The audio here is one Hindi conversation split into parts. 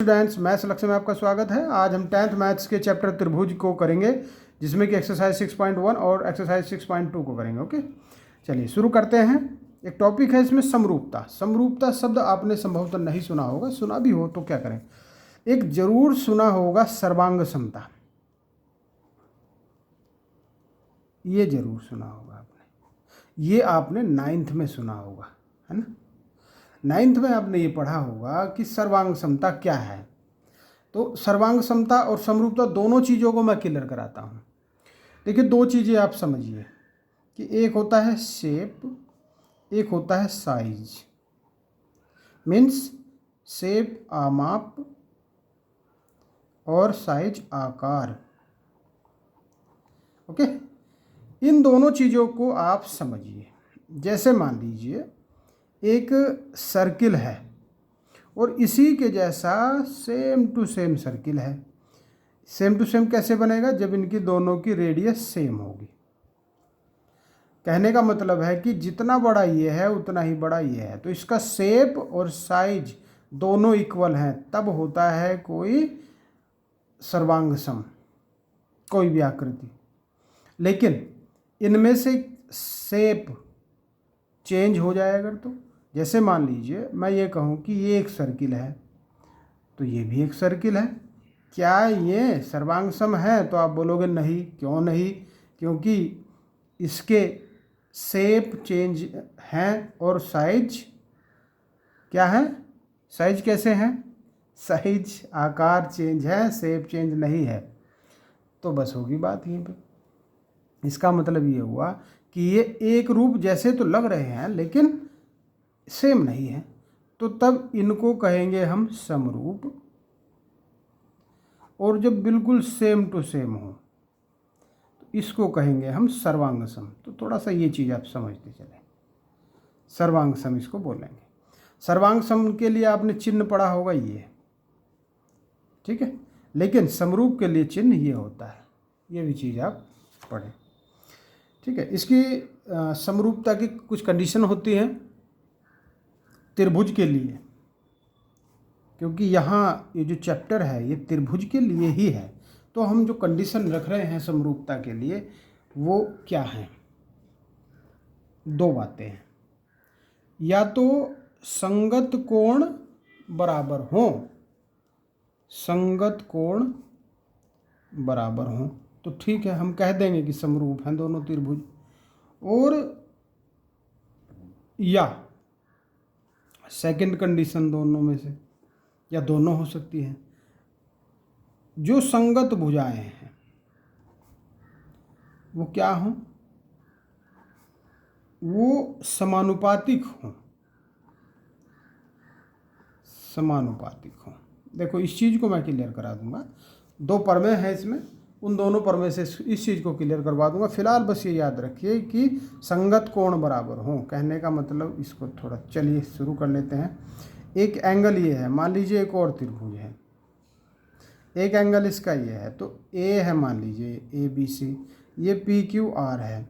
स्टूडेंट्स, मैथ्स लक्ष्य में आपका स्वागत है। आज हम 10th मैथ्स के चैप्टर त्रिभुज को करेंगे, जिसमें कि एक्सरसाइज 6.1 और एक्सरसाइज 6.2 को करेंगे। ओके, चलिए शुरू करते हैं। एक टॉपिक है इसमें समरूपता। समरूपता शब्द आपने संभवतः नहीं सुना होगा, सुना भी हो तो क्या करें, एक जरूर सुना होगा सर्वांग समता, ये जरूर सुना होगा आपने। ये आपने 9th में सुना होगा, है ना। 9th में आपने ये पढ़ा होगा कि सर्वांग समता क्या है। तो सर्वांग समता और समरूपता दोनों चीज़ों को मैं क्लियर कराता हूँ। देखिए, दो चीज़ें आप समझिए कि एक होता है शेप, एक होता है साइज। मीन्स शेप आमाप और साइज आकार। ओके, इन दोनों चीज़ों को आप समझिए। जैसे मान लीजिए एक सर्किल है और इसी के जैसा सेम टू सेम सर्किल है। सेम टू सेम कैसे बनेगा? जब इनकी दोनों की रेडियस सेम होगी। कहने का मतलब है कि जितना बड़ा ये है उतना ही बड़ा ये है, तो इसका शेप और साइज दोनों इक्वल हैं, तब होता है कोई सर्वांग सम, कोई भी आकृति। लेकिन इनमें से शेप चेंज हो जाए अगर, तो जैसे मान लीजिए मैं ये कहूँ कि ये एक सर्किल है तो ये भी एक सर्किल है, क्या ये सर्वांग सम है? तो आप बोलोगे नहीं। क्यों नहीं? क्योंकि इसके शेप चेंज हैं और साइज क्या है? साइज कैसे हैं? साइज आकार चेंज है, शेप चेंज नहीं है। तो बस होगी बात यहीं पे। इसका मतलब ये हुआ कि ये एक रूप जैसे तो लग रहे हैं लेकिन सेम नहीं है, तो तब इनको कहेंगे हम समरूप। और जब बिल्कुल सेम टू सेम हो तो इसको कहेंगे हम सर्वांग सम। तो थोड़ा सा ये चीज़ आप समझते चले, सर्वांग सम इसको बोलेंगे। सर्वांग सम के लिए आपने चिन्ह पढ़ा होगा ये, ठीक है। लेकिन समरूप के लिए चिन्ह ये होता है, ये भी चीज़ आप पढ़ें, ठीक है। इसकी समरूपता की कुछ कंडीशन होती हैं त्रिभुज के लिए, क्योंकि यहाँ ये जो चैप्टर है ये त्रिभुज के लिए ही है। तो हम जो कंडीशन रख रहे हैं समरूपता के लिए वो क्या है? दो बातें हैं, या तो संगत कोण बराबर हो, संगत कोण बराबर हो तो ठीक है, हम कह देंगे कि समरूप हैं दोनों त्रिभुज। और या सेकंड कंडीशन दोनों में से, या दोनों हो सकती हैं, जो संगत भुजाएं हैं वो क्या हों? वो समानुपातिक हों, समानुपातिक हों। देखो, इस चीज़ को मैं क्लियर करा दूंगा। दो परमें हैं इसमें, उन दोनों परमें से इस चीज़ को क्लियर करवा दूंगा। फिलहाल बस ये याद रखिए कि संगत कोण बराबर हों। कहने का मतलब इसको थोड़ा चलिए शुरू कर लेते हैं। एक एंगल ये है, मान लीजिए एक और त्रिभुज है, एक एंगल इसका ये है, तो ए है, मान लीजिए ए बी सी, ये पी क्यू आर है।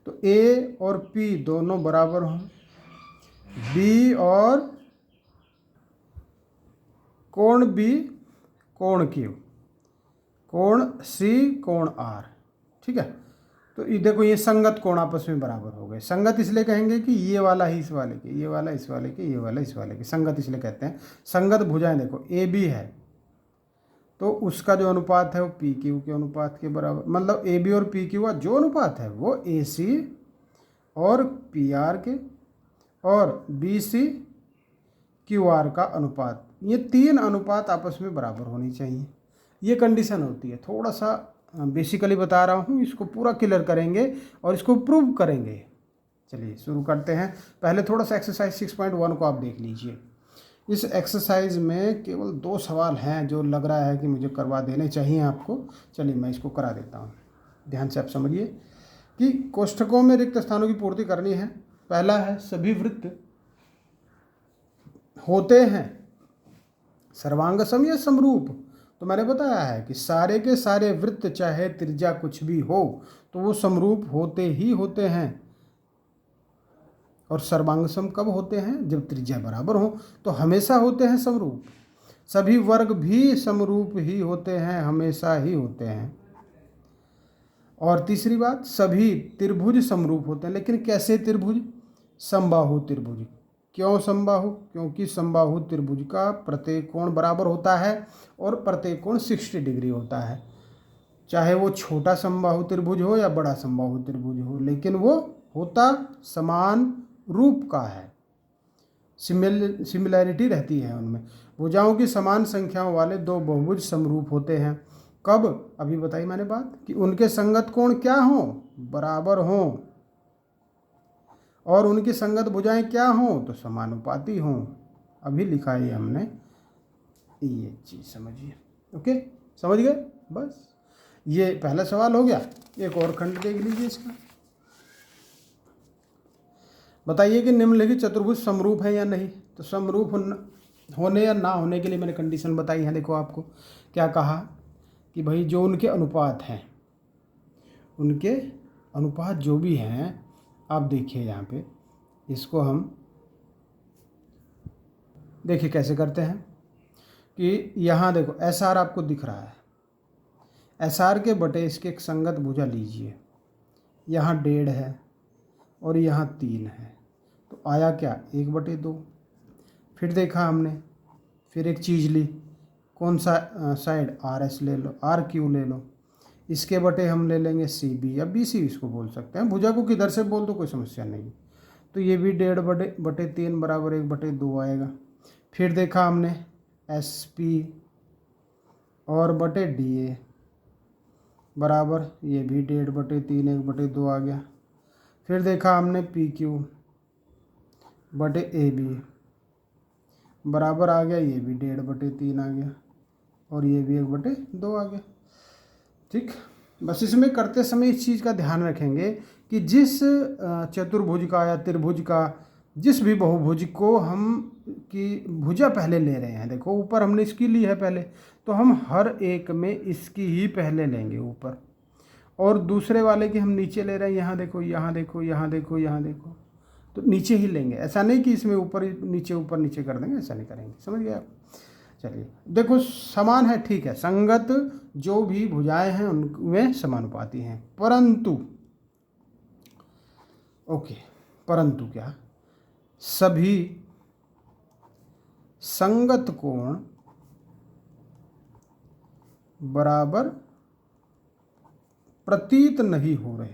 तो ए और पी दोनों बराबर हों, बी और कोण बी कोण क्यू, कोण सी कोण आर, ठीक है। तो ये देखो, ये संगत कोण आपस में बराबर हो गए। संगत इसलिए कहेंगे कि ये वाला ही इस वाले के, ये वाला इस वाले के, ये वाला इस वाले के, संगत इसलिए कहते हैं। संगत भुजाएं देखो, ए बी है तो उसका जो अनुपात है वो पी क्यू के अनुपात के बराबर, मतलब ए बी और पी क्यू का जो अनुपात है वो ए सी और पी आर के और बी सी क्यू आर का अनुपात, ये तीन अनुपात आपस में बराबर होनी चाहिए। ये कंडीशन होती है। थोड़ा सा बेसिकली बता रहा हूँ, इसको पूरा क्लियर करेंगे और इसको प्रूव करेंगे। चलिए शुरू करते हैं। पहले थोड़ा सा एक्सरसाइज 6.1 को आप देख लीजिए। इस एक्सरसाइज में केवल 2 सवाल हैं जो लग रहा है कि मुझे करवा देने चाहिए आपको। चलिए मैं इसको करा देता हूँ। ध्यान से आप समझिए कि कोष्ठकों में रिक्त स्थानों की पूर्ति करनी है। पहला है, सभी वृत्त होते हैं सर्वांग सम या समरूप। तो मैंने बताया है कि सारे के सारे वृत्त चाहे त्रिज्या कुछ भी हो तो वो समरूप होते ही होते हैं। और सर्वांग सम कब होते हैं? जब त्रिज्या बराबर हो, तो हमेशा होते हैं समरूप। सभी वर्ग भी समरूप ही होते हैं, हमेशा ही होते हैं। और तीसरी बात, सभी त्रिभुज समरूप होते हैं। लेकिन कैसे त्रिभुज? समबाहु त्रिभुज। क्यों समबाहु? क्योंकि समबाहु त्रिभुज का प्रत्येक कोण बराबर होता है और प्रत्येक कोण 60 डिग्री होता है। चाहे वो छोटा समबाहु त्रिभुज हो या बड़ा समबाहु त्रिभुज हो, लेकिन वो होता समान रूप का है, सिमिलैरिटी रहती है उनमें। भुजाओं की समान संख्याओं वाले दो बहुभुज समरूप होते हैं। कब? अभी बताई मैंने बात कि उनके संगत कोण क्या हों? बराबर हों। और उनकी संगत भुजाएं क्या हों? तो समानुपाती हों। अभी लिखा है हमने, ये चीज़ समझिए। ओके, समझ गए? बस ये पहला सवाल हो गया। एक और खंड देख लीजिए इसका। बताइए कि निम्नलिखित चतुर्भुज समरूप है या नहीं। तो समरूप होने या ना होने के लिए मैंने कंडीशन बताई है। देखो आपको क्या कहा कि भाई जो उनके अनुपात हैं, उनके अनुपात जो भी हैं, आप देखिए यहाँ पे, इसको हम देखिए कैसे करते हैं कि यहाँ देखो एस आर आपको दिख रहा है, एस आर के बटे इसके एक संगत भुजा लीजिए। यहाँ 1.5 है और यहाँ 3 है, तो आया क्या? 1/2। फिर देखा हमने, फिर एक चीज़ ली, कौन सा साइड? आर एस ले लो, आर क्यू ले लो। इसके बटे हम ले लेंगे सी बी या बी सी इसको बोल सकते हैं। भुजा को किधर से बोल दो कोई समस्या नहीं। तो ये भी 1.5/3 बराबर 1/2 आएगा। फिर देखा हमने एस पी और बटे डी ए बराबर, ये भी 1.5/3 1/2 आ गया। फिर देखा हमने पी क्यू बटे ए बी बराबर आ गया, ये भी 1.5/3 आ गया और ये भी 1/2 आ गया। ठीक, बस इसमें करते समय इस चीज़ का ध्यान रखेंगे कि जिस चतुर्भुज का या त्रिभुज का, जिस भी बहुभुज को हम की भुजा पहले ले रहे हैं, देखो ऊपर हमने इसकी ली है पहले, तो हम हर एक में इसकी ही पहले लेंगे ऊपर, और दूसरे वाले की हम नीचे ले रहे हैं। यहाँ देखो, यहाँ देखो, यहाँ देखो, यहाँ देखो, तो नीचे ही लेंगे। ऐसा नहीं कि इसमें ऊपर नीचे कर देंगे, ऐसा नहीं करेंगे। समझ गए आप? चलिए देखो, समान है, ठीक है, संगत जो भी भुजाएं हैं उनमें समानुपाती हैं, परंतु ओके, परंतु क्या? सभी संगत कोण बराबर प्रतीत नहीं हो रहे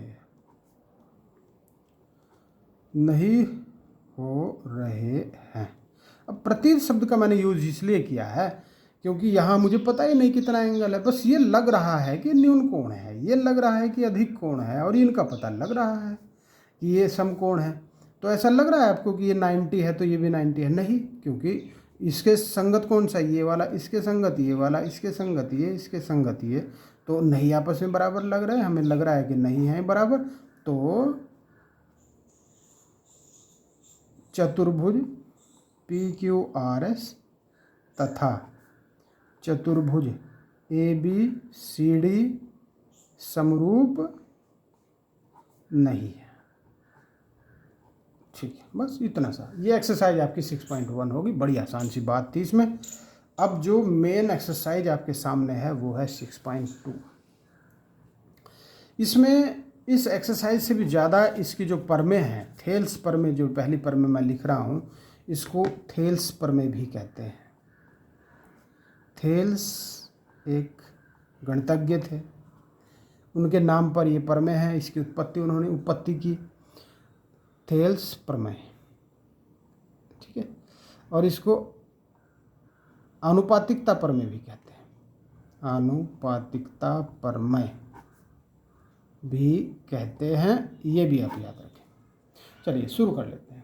हैं। अब प्रतीत शब्द का मैंने यूज इसलिए किया है क्योंकि यहाँ मुझे पता ही नहीं कितना एंगल है, बस ये लग रहा है कि न्यून कोण है, ये लग रहा है कि अधिक कोण है, और इनका पता लग रहा है कि ये समकोण है। तो ऐसा लग रहा है आपको कि ये 90 है तो ये भी 90 है? नहीं, क्योंकि इसके संगत कौन सा? ये वाला, इसके संगत ये वाला, इसके संगत ये, इसके संगत ये, तो नहीं आपस में बराबर लग रहे हैं। हमें लग रहा है कि नहीं है बराबर। तो चतुर्भुज पी क्यू आर एस तथा चतुर्भुज ए बी सी डी समरूप नहीं है। ठीक है, बस इतना सा। ये एक्सरसाइज आपकी 6.1 होगी। बड़ी आसान सी बात थी इसमें। अब जो मेन एक्सरसाइज आपके सामने है वो है 6.2। इसमें इस एक्सरसाइज से भी ज़्यादा इसकी जो परमें हैं, थेल्स परमें, जो पहली परमें मैं लिख रहा हूँ, इसको थेल्स परमें भी कहते हैं। थेल्स एक गणितज्ञ थे, उनके नाम पर ये परमें हैं। इसकी उन्होंने उत्पत्ति की, थेल्स प्रमेय। ठीक है, और इसको आनुपातिकता प्रमेय भी कहते हैं। आनुपातिकता प्रमेय भी कहते हैं, ये भी आप याद रखें। चलिए शुरू कर लेते हैं।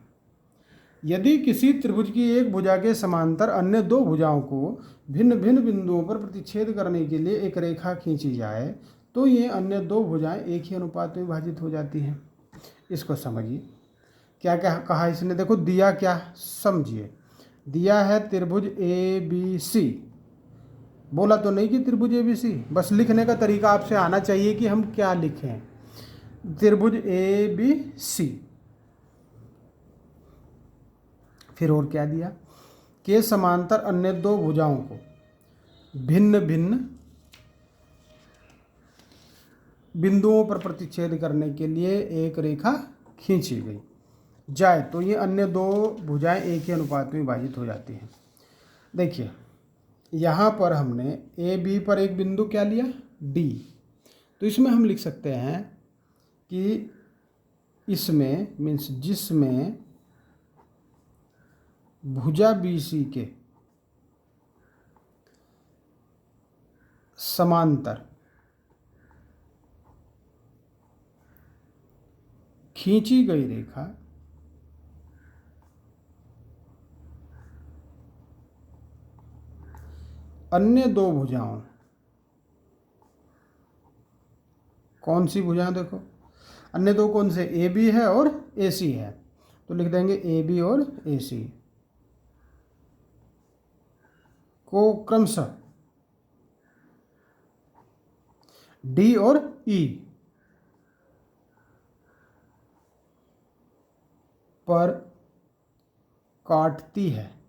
यदि किसी त्रिभुज की एक भुजा के समांतर अन्य दो भुजाओं को भिन्न भिन्न बिंदुओं पर प्रतिच्छेद करने के लिए एक रेखा खींची जाए, तो ये अन्य दो भुजाएं एक ही अनुपात में विभाजित हो जाती हैं। इसको समझिए, क्या क्या कहा इसने। देखो दिया क्या, समझिए। दिया है त्रिभुज ए बी सी। बोला तो नहीं कि त्रिभुज ए बी सी, बस लिखने का तरीका आपसे आना चाहिए कि हम क्या लिखें। त्रिभुज ए बी सी। फिर और क्या दिया के समांतर अन्य दो भुजाओं को भिन्न भिन्न बिंदुओं पर प्रतिच्छेद करने के लिए एक रेखा खींची गई जाए तो ये अन्य दो भुजाएं एक ही अनुपात में विभाजित हो जाती हैं। देखिए यहाँ पर हमने ए बी पर एक बिंदु क्या लिया, डी। तो इसमें हम लिख सकते हैं कि इसमें मीन्स जिसमें भुजा BC के समांतर खींची गई रेखा अन्य दो भुजाओं, कौन सी भुजाएं, देखो अन्य दो कौन से, AB है और AC है, तो लिख देंगे AB और AC को क्रमशः D और E पर काटती है।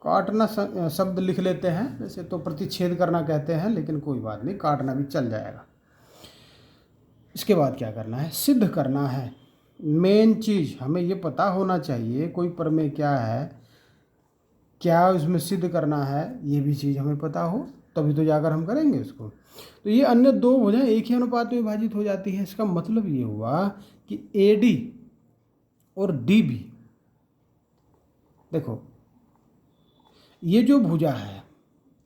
काटना शब्द लिख लेते हैं, वैसे तो प्रतिच्छेद करना कहते हैं, लेकिन कोई बात नहीं, काटना भी चल जाएगा। इसके बाद क्या करना है, सिद्ध करना है। मेन चीज़ हमें ये पता होना चाहिए कोई प्रमेय क्या है, क्या उसमें सिद्ध करना है, ये भी चीज़ हमें पता हो तभी तो जाकर हम करेंगे उसको। तो ये अन्य दो भुजाएं एक ही अनुपात में विभाजित हो जाती हैं। इसका मतलब ये हुआ कि AD और DB, देखो ये जो भुजा है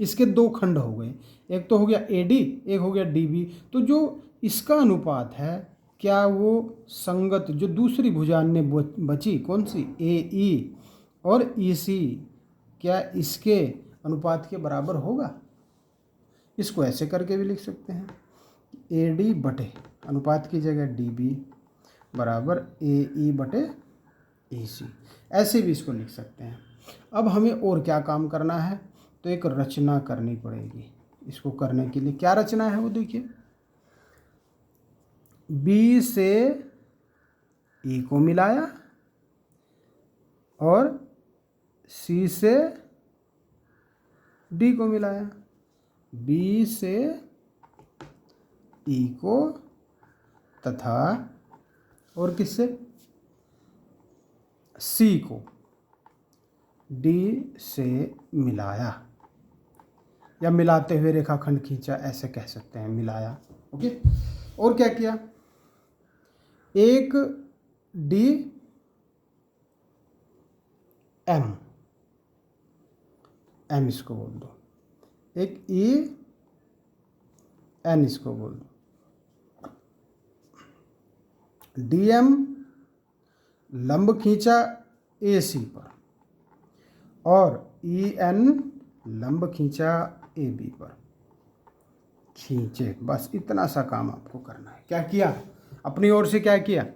इसके दो खंड हो गए, एक तो हो गया AD, एक हो गया DB। तो जो इसका अनुपात है क्या वो संगत जो दूसरी भुजा ने बची कौन सी, AE और EC, क्या इसके अनुपात के बराबर होगा। इसको ऐसे करके भी लिख सकते हैं, AD बटे अनुपात की जगह DB बराबर AE बटे EC, ऐसे भी इसको लिख सकते हैं। अब हमें और क्या काम करना है, तो एक रचना करनी पड़ेगी। इसको करने के लिए क्या रचना है वो देखिए, B से E को मिलाया और C से D को मिलाया, B से E को तथा और किससे, C को D से मिलाया, या मिलाते हुए रेखाखंड खींचा ऐसे कह सकते हैं, मिलाया। ओके, और क्या किया, एक DM, M इसको बोल दो, एक EN इसको बोल दो, DM लंब खींचा AC पर और EN लंब खींचा AB पर, खींचे, बस इतना सा काम आपको करना है। क्या किया, अपनी ओर से क्या किया,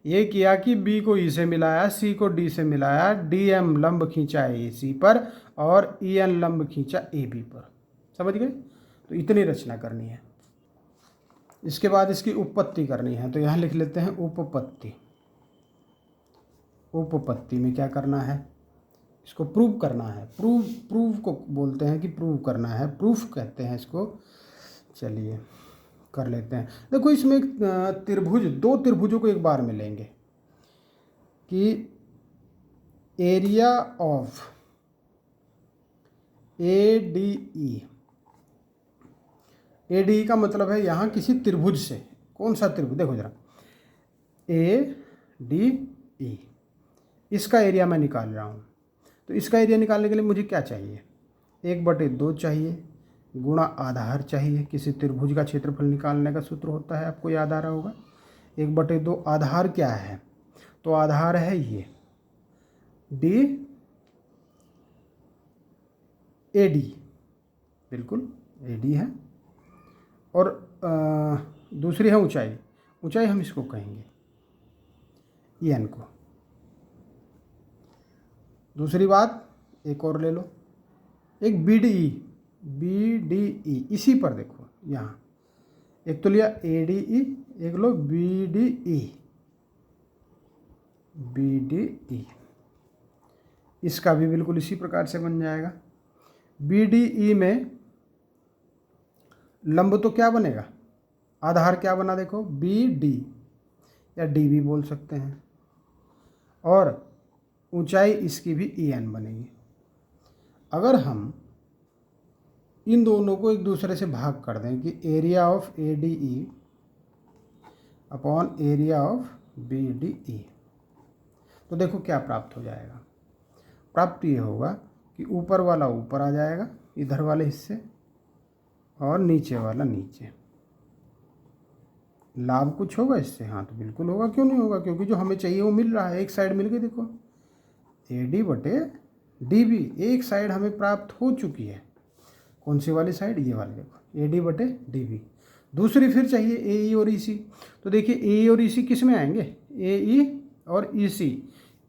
ये किया कि B को E से मिलाया, C को D से मिलाया, DM लंब खींचा AC पर और EN लंब खींचा AB पर, समझ गए। तो इतनी रचना करनी है। इसके बाद इसकी उपपत्ति करनी है, तो यहाँ लिख लेते हैं उपपत्ति। उपपत्ति में क्या करना है, इसको प्रूव करना है। प्रूव को बोलते हैं कि प्रूव करना है, प्रूफ कहते हैं इसको। चलिए कर लेते हैं। देखो इसमें एक त्रिभुज, दो त्रिभुजों को एक बार में लेंगे कि एरिया ऑफ ADE, ADE का मतलब है यहाँ किसी त्रिभुज से, कौन सा त्रिभुज, देखो जरा, ADE, इसका एरिया मैं निकाल रहा हूँ। तो इसका एरिया निकालने के लिए मुझे क्या चाहिए, 1/2 चाहिए गुणा आधार चाहिए। किसी त्रिभुज का क्षेत्रफल निकालने का सूत्र होता है, आपको याद आ रहा होगा, 1/2। आधार क्या है, तो आधार है ये AD, बिल्कुल AD है। और दूसरी है ऊंचाई, ऊंचाई हम इसको कहेंगे EN को। दूसरी बात एक और ले लो, एक BDE, इसी पर देखो यहाँ, एक तो लिया ADE, एक लो BDE, इसका भी बिल्कुल इसी प्रकार से बन जाएगा। BDE में लंब तो क्या बनेगा, आधार क्या बना देखो, BD या D भी बोल सकते हैं, और ऊंचाई इसकी भी EN बनेगी। अगर हम इन दोनों को एक दूसरे से भाग कर दें कि area of ADE upon area of BDE, तो देखो क्या प्राप्त हो जाएगा। प्राप्त ये होगा कि ऊपर वाला ऊपर आ जाएगा इधर वाले हिस्से, और नीचे वाला नीचे। लाभ कुछ होगा इससे? हाँ तो बिल्कुल होगा, क्यों नहीं होगा, क्योंकि जो हमें चाहिए वो मिल रहा है। एक साइड मिल गई देखो, AD बटे DB, एक साइड हमें प्राप्त हो चुकी है। कौन सी वाली साइड? ये वाली देखो, AD बटे DB। दूसरी फिर चाहिए AE और EC। तो देखिए AE और EC किस में आएंगे, AE और EC।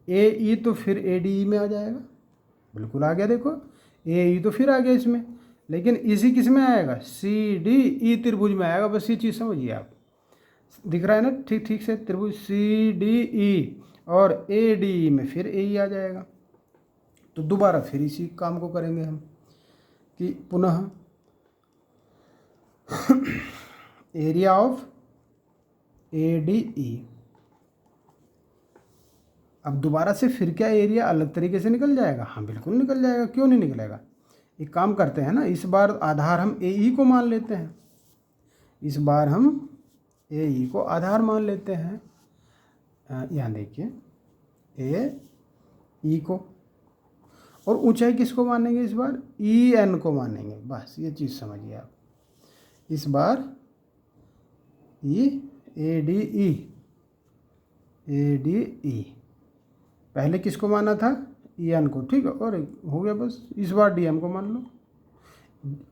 AE तो फिर ADE में आ जाएगा, बिल्कुल आ गया देखो। AE तो फिर आ गया इसमें, लेकिन EC किस में आएगा, CDE त्रिभुज में आएगा। बस ये चीज़ समझिए आप, दिख रहा है ना ठीक ठीक से, त्रिभुज CDE और ADE में फिर AE आ जाएगा। तो दोबारा फिर इसी काम को करेंगे हम कि पुनः एरिया ऑफ ADE। अब दोबारा से फिर क्या एरिया अलग तरीके से निकल जाएगा? हाँ बिल्कुल निकल जाएगा, क्यों नहीं निकलेगा। एक काम करते हैं ना, इस बार आधार हम AE को मान लेते हैं, इस बार हम AE को आधार मान लेते हैं। यहाँ देखिए AE को, और ऊंचाई किसको मानेंगे इस बार, EN को मानेंगे। बस ये चीज़ समझिए आप, इस बार ADE पहले किसको माना था, EN को, ठीक है, और हो गया बस। इस बार DM को मान लो,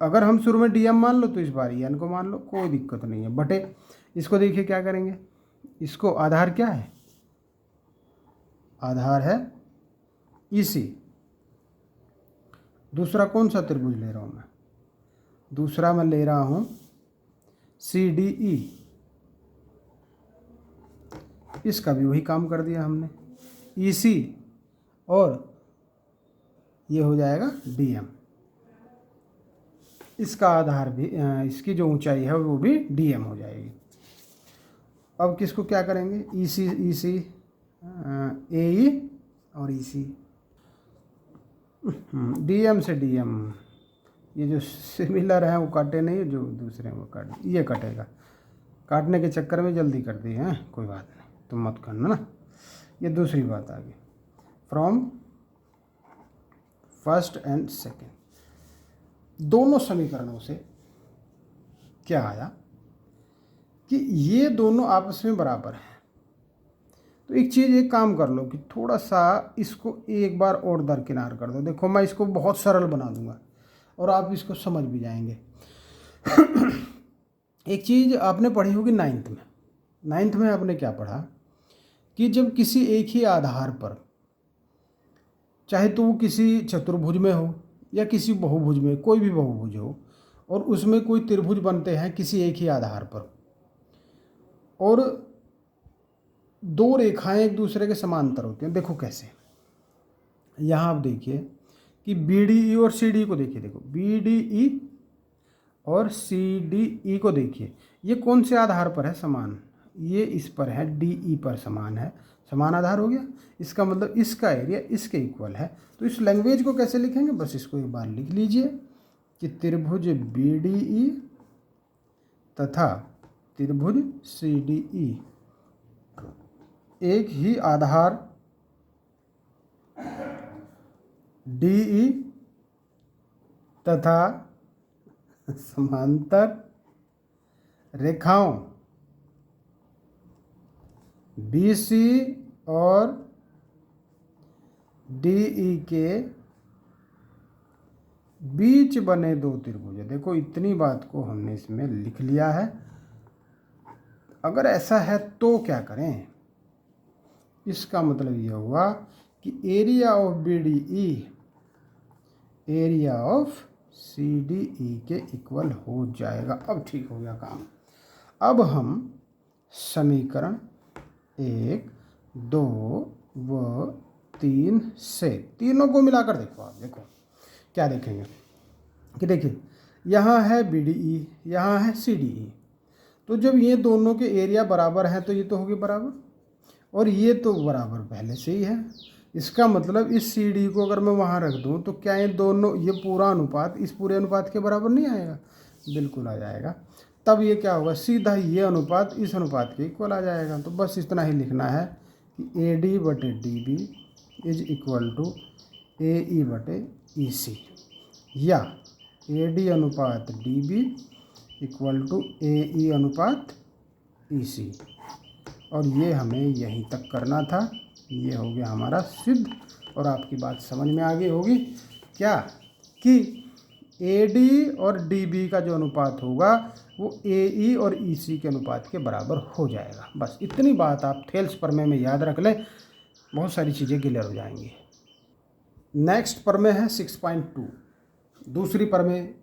अगर हम शुरू में DM मान लो तो इस बार EN को मान लो, कोई दिक्कत नहीं है। बटे इसको देखिए क्या करेंगे, इसको आधार क्या है, आधार है EC। दूसरा कौन सा त्रिभुज ले रहा हूँ मैं, दूसरा मैं ले रहा हूँ CDE। इसका भी वही काम कर दिया हमने, EC और ये हो जाएगा DM। इसका आधार भी, इसकी जो ऊंचाई है वो भी DM हो जाएगी। अब किसको क्या करेंगे, EC AE और EC, DM से DM, ये जो सिमिलर है वो काटे नहीं, जो दूसरे हैं वो काट, ये कटेगा। काटने के चक्कर में जल्दी कर दिए हैं, कोई बात नहीं, तुम मत करना ना। ये दूसरी बात आ गई, फ्रॉम फर्स्ट एंड सेकेंड दोनों समीकरणों से क्या आया कि ये दोनों आपस में बराबर हैं। तो एक चीज़, एक काम कर लो कि थोड़ा सा इसको एक बार और दरकिनार कर दो। देखो मैं इसको बहुत सरल बना दूंगा और आप इसको समझ भी जाएंगे। एक चीज़ आपने पढ़ी होगी नाइन्थ में आपने क्या पढ़ा कि जब किसी एक ही आधार पर, चाहे तो वो किसी चतुर्भुज में हो या किसी बहुभुज में, कोई भी बहुभुज हो, और उसमें कोई त्रिभुज बनते हैं किसी एक ही आधार पर, और दो रेखाएं एक दूसरे के समांतर होती हैं। देखो कैसे, यहाँ आप देखिए कि BDE और CDE को देखिए, देखो BDE और CDE को देखिए, ये कौन से आधार पर है, समान, ये इस पर है, DE पर समान है, समान आधार हो गया। इसका मतलब इसका एरिया इसके इक्वल है। तो इस लैंग्वेज को कैसे लिखेंगे, बस इसको एक बार लिख लीजिए कि त्रिभुज BDE तथा त्रिभुज CDE एक ही आधार DE तथा समांतर रेखाओं BC और DE के बीच बने दो त्रिभुज। देखो इतनी बात को हमने इसमें लिख लिया है। अगर ऐसा है तो क्या करें, इसका मतलब ये हुआ कि area of BDE area of CDE के इक्वल हो जाएगा। अब ठीक हो गया काम। अब हम समीकरण 1, 2 व 3 से, तीनों को मिलाकर देखो आप, देखो क्या देखेंगे कि देखिए यहाँ है BDE, यहाँ है CDE। तो जब ये दोनों के एरिया बराबर हैं तो ये तो होगी बराबर, और ये तो बराबर पहले से ही है। इसका मतलब इस CD को अगर मैं वहाँ रख दूँ तो क्या ये दोनों, ये पूरा अनुपात इस पूरे अनुपात के बराबर नहीं आएगा? बिल्कुल आ जाएगा। तब ये क्या होगा, सीधा ये अनुपात इस अनुपात के इक्वल आ जाएगा। तो बस इतना ही लिखना है कि AD/DB is equal to AE/EC, या AD/DB इक्वल टू AE/EC। और ये हमें यहीं तक करना था। ये हो गया हमारा सिद्ध। और आपकी बात समझ में आ गई होगी क्या, कि AD और DB का जो अनुपात होगा वो AE और EC के अनुपात के बराबर हो जाएगा। बस इतनी बात आप थेल्स प्रमेय में याद रख लें, बहुत सारी चीज़ें क्लियर हो जाएंगी। नेक्स्ट प्रमेय है 6.2, दूसरी प्रमेय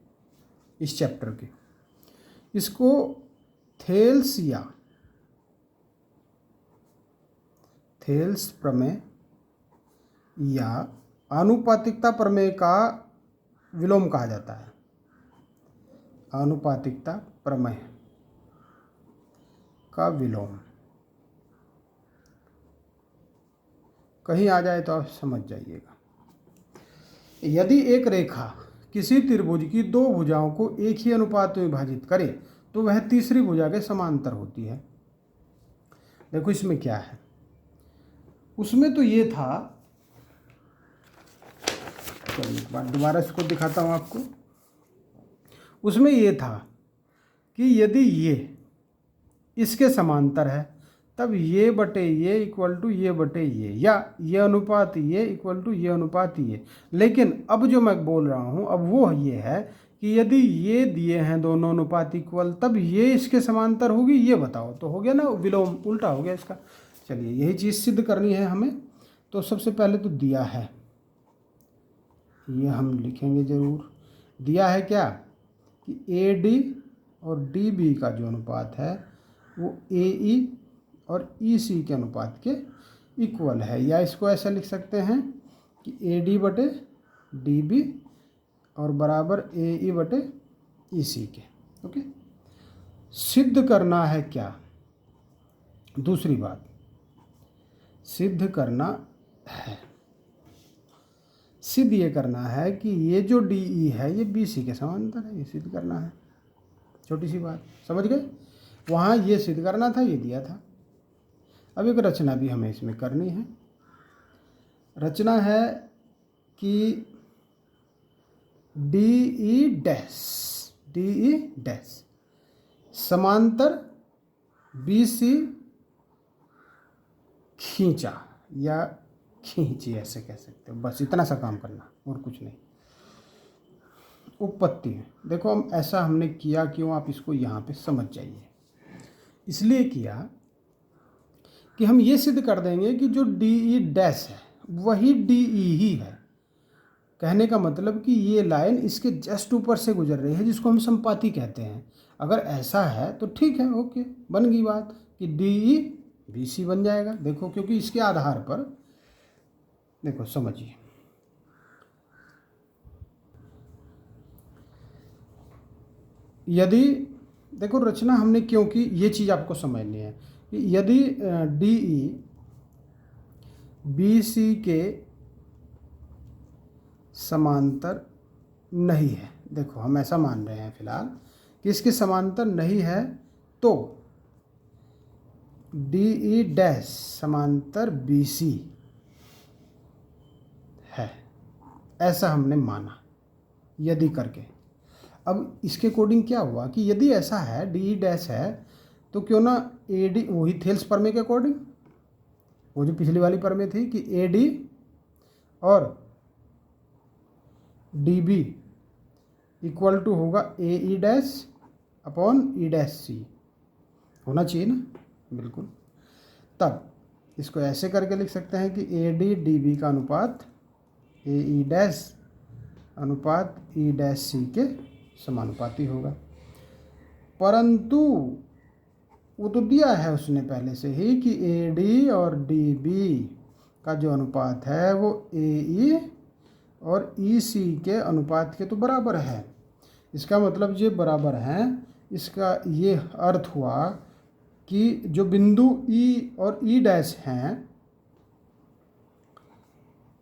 इस चैप्टर की। इसको थेल्स प्रमेय या आनुपातिकता प्रमेय का विलोम कहा जाता है। आनुपातिकता प्रमेय का विलोम कहीं आ जाए तो आप समझ जाइएगा। यदि एक रेखा किसी त्रिभुज की दो भुजाओं को एक ही अनुपात में विभाजित करे तो वह तीसरी भुजा के समांतर होती है। देखो इसमें क्या है, उसमें तो ये था, चलिए एक बार दोबारा इसको दिखाता हूँ आपको। उसमें ये था कि यदि ये इसके समांतर है तब ये बटे ये इक्वल टू ये बटे ये, या ये अनुपात ये इक्वल टू ये अनुपात ये। लेकिन अब जो मैं बोल रहा हूँ अब वो ये है कि यदि ये दिए हैं दोनों अनुपात इक्वल तब ये इसके समांतर होगी, ये बताओ। तो हो गया ना विलोम, उल्टा हो गया इसका। चलिए यही चीज़ सिद्ध करनी है हमें। तो सबसे पहले तो दिया है, ये हम लिखेंगे ज़रूर। दिया है क्या कि AD और DB का जो अनुपात है वो AE और EC के अनुपात के इक्वल है, या इसको ऐसा लिख सकते हैं कि AD/DB और बराबर AE/EC के। ओके, सिद्ध करना है क्या, दूसरी बात सिद्ध करना है, सिद्ध ये करना है कि ये जो DE है ये BC के समांतर है, ये सिद्ध करना है। छोटी सी बात, समझ गए? वहाँ ये सिद्ध करना था, ये दिया था। अब एक रचना भी हमें इसमें करनी है। रचना है कि DE' समांतर BC खींचा या खींची, ऐसे कह सकते हो। बस इतना सा काम करना और कुछ नहीं। उपपत्ति है, देखो हम ऐसा हमने किया क्यों, आप इसको यहाँ पे समझ जाइए। इसलिए किया कि हम ये सिद्ध कर देंगे कि जो DE' है वही DE ही है। कहने का मतलब कि ये लाइन इसके जस्ट ऊपर से गुजर रही है, जिसको हम संपाती कहते हैं। अगर ऐसा है तो ठीक है, ओके, बन गई बात कि DE BC बन जाएगा। देखो क्योंकि इसके आधार पर देखो समझिए, यदि देखो रचना हमने क्यों की, ये चीज़ आपको समझनी है कि यदि DE BC के समांतर नहीं है, देखो हम ऐसा मान रहे हैं फिलहाल कि इसके समांतर नहीं है, तो DE' समांतर BC है, ऐसा हमने माना यदि करके। अब इसके अकॉर्डिंग क्या हुआ कि यदि ऐसा है DE' है तो क्यों ना AD, वही थेल्स प्रमेय के अकॉर्डिंग, वो जो पिछली वाली प्रमेय थी कि AD और DB इक्वल टू होगा AE'/EC, होना चाहिए ना, बिल्कुल। तब इसको ऐसे करके लिख सकते हैं कि AD/DB का अनुपात AE'/EC के समानुपाती होगा। परंतु वो तो दिया है उसने पहले से ही कि AD और DB का जो अनुपात है वो AE और EC के अनुपात के तो बराबर है। इसका मतलब ये बराबर हैं, इसका ये अर्थ हुआ कि जो बिंदु E और E डैश हैं,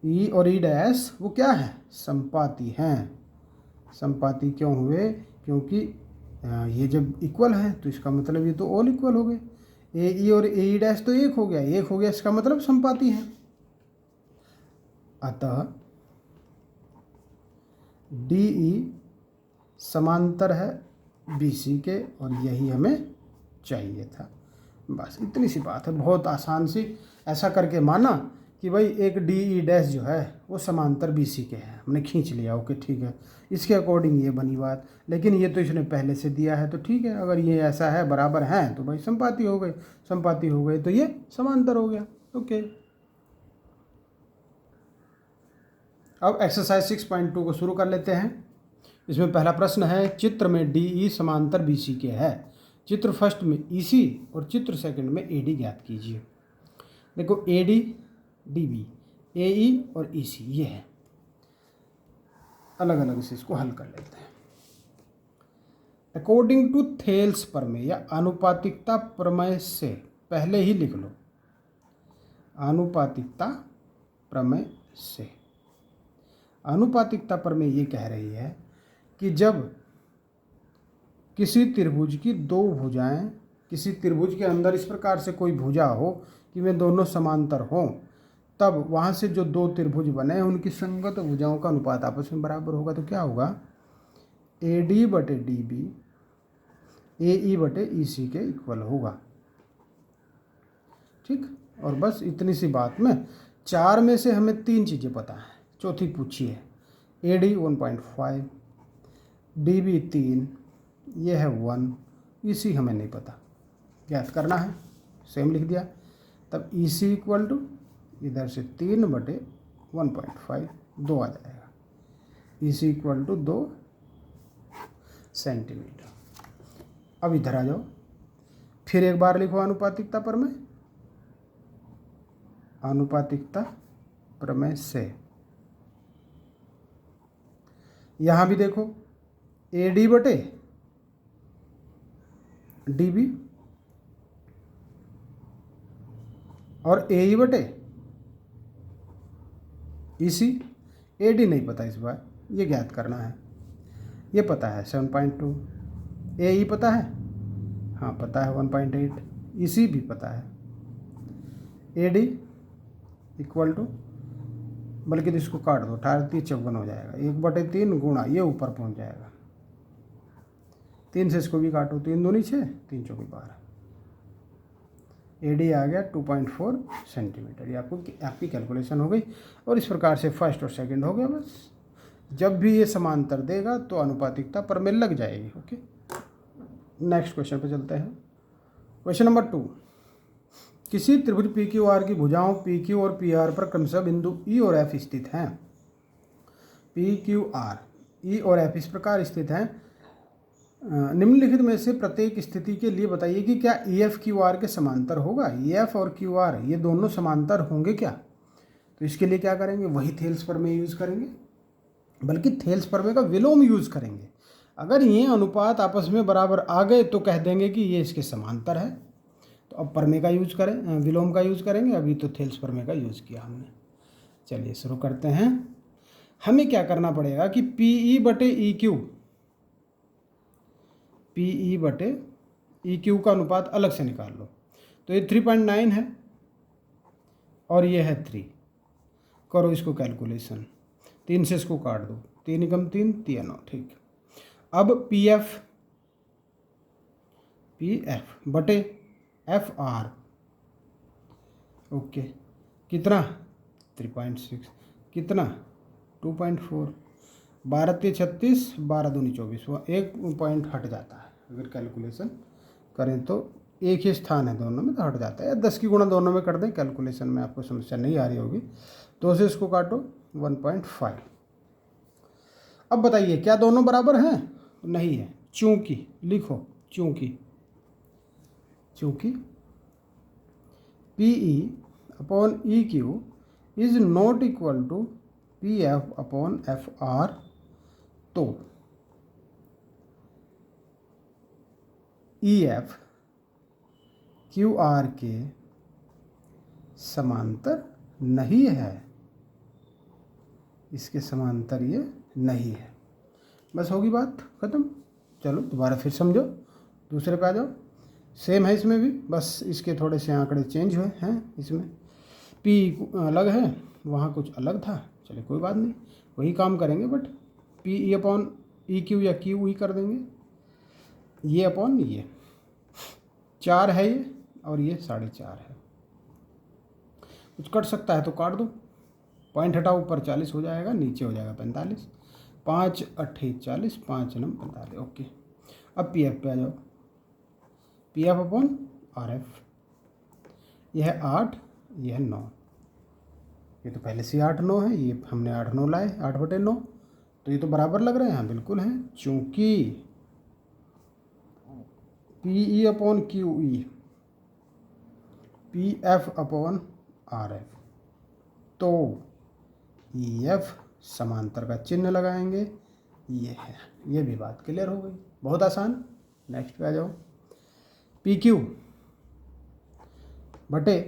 E और E डैश वो क्या है, संपाती हैं। संपाती क्यों हुए, क्योंकि ये जब इक्वल है तो इसका मतलब ये तो ऑल इक्वल हो गए। AE और AE डैश तो एक हो गया, इसका मतलब संपाती है। अतः DE समांतर है BC के, और यही हमें चाहिए था। बस इतनी सी बात है, बहुत आसान सी। ऐसा करके माना कि भाई एक DE डैश जो है वो समांतर BC के है, हमने खींच लिया, ओके ठीक है, इसके अकॉर्डिंग ये बनी बात। लेकिन ये तो इसने पहले से दिया है तो ठीक है, अगर ये ऐसा है बराबर हैं तो भाई संपाती हो गए, संपाती हो गए तो ये समांतर हो गया। ओके, अब एक्सरसाइज 6.2 को शुरू कर लेते हैं। इसमें पहला प्रश्न है, चित्र में DE समांतर BC के है। चित्र फर्स्ट में EC और चित्र सेकंड में AD ज्ञात कीजिए। देखो AD, DB, AE और EC ये है, अलग अलग से इसको हल कर लेते हैं। अकॉर्डिंग टू थेल्स प्रमेय या आनुपातिकता प्रमेय से, पहले ही लिख लो, आनुपातिकता प्रमेय से। आनुपातिकता प्रमेय ये कह रही है कि जब किसी त्रिभुज की दो भुजाएं, किसी त्रिभुज के अंदर इस प्रकार से कोई भुजा हो कि वे दोनों समांतर हों, तब वहाँ से जो दो त्रिभुज बने उनकी संगत भुजाओं का अनुपात आपस में बराबर होगा। तो क्या होगा, AD बटे DB AE बटे EC के इक्वल होगा। ठीक, और बस इतनी सी बात में 4 में से हमें 3 चीज़ें पता है, चौथी पूछी है। AD 1.5, DB 3, ये है 1, EC हमें नहीं पता, ज्ञात करना है, सेम लिख दिया। तब EC इक्वल टू इधर से 3 बटे 1.5, 2 आ जाएगा। EC equal to 2 centimetre. अब इधर आ जाओ, फिर एक बार लिखो आनुपातिकता प्रमेय। आनुपातिकता प्रमेय से यहाँ भी देखो, AD बटे DB और AE बटे EC। AD नहीं पता इस बार, ये ज्ञात करना है। ये पता है 7.2, AE पता है, हाँ पता है 1.8, EC भी पता है। AD इक्वल टू, बल्कि तो इसको काट दो, 18×3 = 54 हो जाएगा, 1/3 गुणा ये ऊपर पहुंच जाएगा, 3 से इसको भी काटो, 3 दूनी 6, 3 चौकी 12। AD आ गया 2.4 सेंटीमीटर। ये आपकी कैलकुलेशन हो गई, और इस प्रकार से फर्स्ट और सेकंड हो गया। बस जब भी ये समांतर देगा तो अनुपातिकता प्रमेय लग जाएगी। ओके, नेक्स्ट क्वेश्चन पे चलते हैं। क्वेश्चन नंबर 2, किसी त्रिभुज PQR की भुजाओं PQ और PR पर क्रमशः बिंदु E और F स्थित हैं। PQR, E और F इस प्रकार स्थित हैं। निम्नलिखित में से प्रत्येक स्थिति के लिए बताइए कि क्या EF QR के समांतर होगा। EF और QR ये दोनों समांतर होंगे क्या। तो इसके लिए क्या करेंगे, वही थेल्स प्रमेय यूज़ करेंगे, बल्कि थेल्स प्रमेय का विलोम यूज़ करेंगे। अगर ये अनुपात आपस में बराबर आ गए तो कह देंगे कि ये इसके समांतर है। तो अब प्रमेय का यूज़ करें, विलोम का यूज़ करेंगे। अभी तो थेल्स प्रमेय का यूज़ किया हमने। चलिए शुरू करते हैं। हमें क्या करना पड़ेगा कि PE बटे EQ, PE बटे EQ का अनुपात अलग से निकाल लो। तो ये 3.9 है और ये है 3। करो इसको कैलकुलेशन, 3 से इसको काट दो, 3 × 3 = 3। ठीक, अब PF बटे FR, ओके, कितना 3.6, कितना 2.4, 12×3 = 36, 12×2 = 24, वो 1 पॉइंट हट जाता है। अगर कैलकुलेशन करें तो एक ही स्थान है दोनों में तो हट जाता है। 10 की गुणा दोनों में कर दें, कैलकुलेशन में आपको समस्या नहीं आ रही होगी। 2 से इसको काटो 1.5। अब बताइए क्या दोनों बराबर हैं, नहीं है। चूंकि लिखो, चूंकि PE/EQ is not equal to P F upon F R, तो ई एफ क्यू आर के समांतर नहीं है, इसके समांतर ये नहीं है। बस होगी बात ख़त्म। चलो दोबारा फिर समझो, दूसरे पे आ जाओ। सेम है इसमें भी, बस इसके थोड़े से आंकड़े चेंज हुए हैं। इसमें पी अलग है, वहाँ कुछ अलग था। चलिए कोई बात नहीं, वही काम करेंगे, but P E upon E Q या क्यू ई कर देंगे, ये अपॉन ये 4 है ये, और ये 4.5 है। कुछ कट सकता है तो काट दो, पॉइंट हटाओ, ऊपर 40 हो जाएगा, नीचे हो जाएगा 45। 5 8 40, 5 9 45। ओके, अब पी एफ पे आ जाओ। P F upon R F, यह है 8, यह है 9। ये तो पहले से 8 9 है, ये हमने 8 9 लाए, 8/9, तो ये तो बराबर लग रहे हैं। हाँ बिल्कुल हैं, चूँकि P E upon Q E, P F upon R F, तो ई एफ समांतर का चिन्ह लगाएंगे, ये है। ये भी बात क्लियर हो गई, बहुत आसान। नेक्स्ट पे आ जाओ। पी क्यू बटे,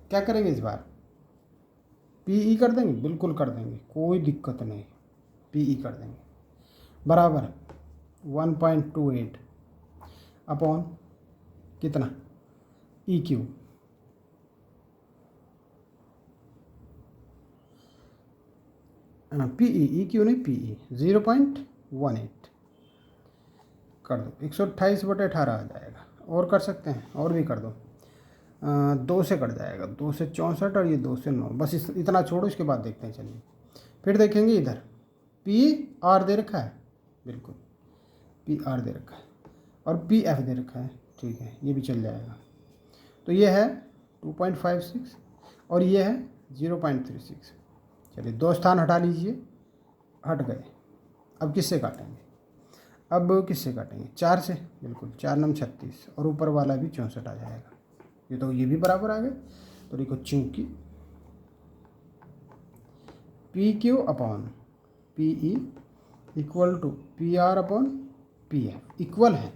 क्या करेंगे इस बार, पी ई कर देंगे, बिल्कुल कर देंगे, कोई दिक्कत नहीं, पी ई कर देंगे, बराबर 1.28 अपॉन कितना, E Q, P E Q नहीं, पी ई 0.18 कर दो, 128/18 आ जाएगा। और कर सकते हैं, और भी कर दो, 2 से कट जाएगा, 2 से 64 और ये 2 से 9। बस इतना छोड़ो, इसके बाद देखते हैं। चलिए फिर देखेंगे इधर, पी आर दे रखा है, बिल्कुल पी आर दे रखा है, और पी एफ दे रखा है, ठीक है, ये भी चल जाएगा। तो ये है 2.56 और ये है 0.36। चलिए 2 स्थान हटा लीजिए, हट गए। अब किससे काटेंगे, अब किससे काटेंगे, 4 से, बिल्कुल 4 9 36, और ऊपर वाला भी 64 आ जाएगा। ये तो ये भी बराबर आ गए। तो देखो, चूँकि P Q upon P E equal to P R upon P F equal है,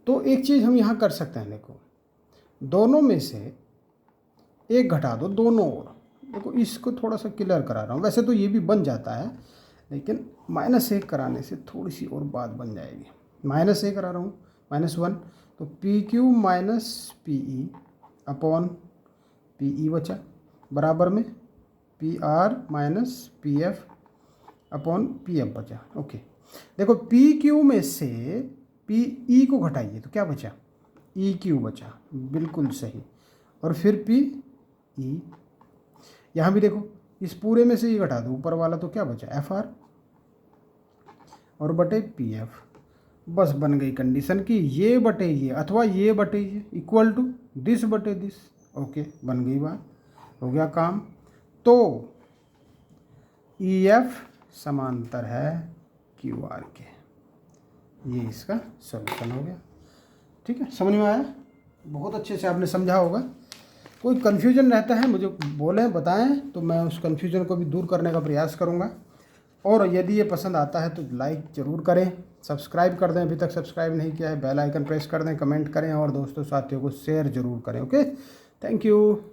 तो एक चीज़ हम यहाँ कर सकते हैं। देखो, दोनों में से एक घटा दो, दोनों ओर। देखो, इसको थोड़ा सा क्लियर करा रहा हूँ, वैसे तो ये भी बन जाता है, लेकिन -1 कराने से थोड़ी सी और बात बन जाएगी। -1 करा रहा हूँ, -1, तो P Q minus P E upon P ई बचा, बराबर में P R minus P F upon P F बचा। ओके, देखो पी क्यू में से पी ई को घटाइए तो क्या बचा, ई क्यू बचा, बिल्कुल सही। और फिर पी ई, यहाँ भी देखो, इस पूरे में से ये घटा दो, ऊपर वाला तो क्या बचा, एफ आर और बटे पी एफ। बस बन गई कंडीशन की ये बटे ये अथवा ये बटे ये इक्वल टू दिस बटे दिस। ओके, बन गई बात, हो गया काम। तो ई एफ समांतर है क्यू आर के, ये इसका सॉल्यूशन हो गया। ठीक है, समझ में आया, बहुत अच्छे से आपने समझा होगा। कोई कन्फ्यूजन रहता है मुझे बोलें, बताएं, तो मैं उस कन्फ्यूजन को भी दूर करने का प्रयास करूंगा। और यदि ये पसंद आता है तो लाइक ज़रूर करें, सब्सक्राइब कर दें, अभी तक सब्सक्राइब नहीं किया है, बेल आइकन प्रेस कर दें, कमेंट करें और दोस्तों साथियों को शेयर ज़रूर करें। Okay, thank you.